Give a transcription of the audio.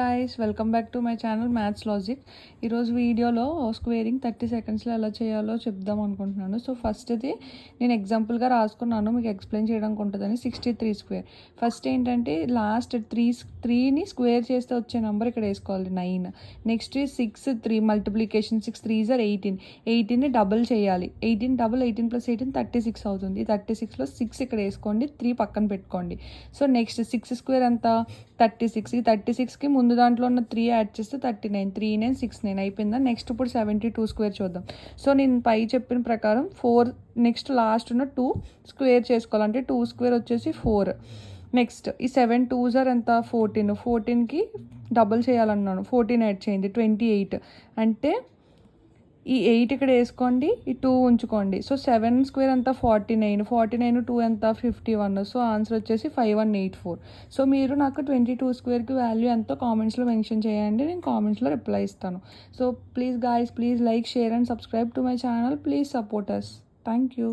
Guys welcome back to my channel maths logic. ఈరోజు వీడియోలో squaring 30 సెకండ్స్లో ఎలా చేయాలో చెప్దాం అనుకుంటున్నాను. సో ఫస్ట్ది నేను ఎగ్జాంపుల్గా రాసుకున్నాను, మీకు ఎక్స్ప్లెయిన్ చేయడానికి ఉంటుందని. 63 స్క్వేర్. ఫస్ట్ ఏంటంటే లాస్ట్ త్రీని స్క్వేర్ చేస్తే వచ్చే నెంబర్ ఇక్కడ వేసుకోవాలి 9. నెక్స్ట్ 6 3 మల్టిప్లికేషన్ 6 3s are 18ని డబుల్ చేయాలి. 18 డబుల్ 18 + 18 36 అవుతుంది. 36లో 6 ఇక్కడ వేసుకోండి, 3 పక్కన పెట్టుకోండి. సో నెక్స్ట్ 6 స్క్వేర్ ఎంత 36. ఈ 36కి ముందు దాంట్లో ఉన్న 3 యాడ్ చేస్తే 39, 3 9 6 9 అయిపోయిందా. నెక్స్ట్ ఇప్పుడు 72 స్క్వేర్ చూద్దాం. సో నేను పై చెప్పిన ప్రకారం 4 నెక్స్ట్ లాస్ట్ ఉన్న 2 స్క్వేర్ చేసుకోవాలంటే 2 స్క్వేర్ వచ్చేసి 4. నెక్స్ట్ ఈ 7 2s are ఎంత 14కి డబుల్ చేయాలన్నాను, 14 యాడ్ చేయండి 28. అంటే ఈ 8 ఇక్కడ వేసుకోండి, ఈ 2 ఉంచుకోండి. సో 7 స్క్వేర్ అంతా 49 2 ఎంత 51. సో ఆన్సర్ వచ్చేసి 5184. సో మీరు నాకు 22 స్క్వేర్కి వాల్యూ ఎంతో కామెంట్స్లో మెన్షన్ చేయండి, నేను కామెంట్స్లో రిప్లై ఇస్తాను. So please guys, please like, share and subscribe to my channel. Please support us. Thank you.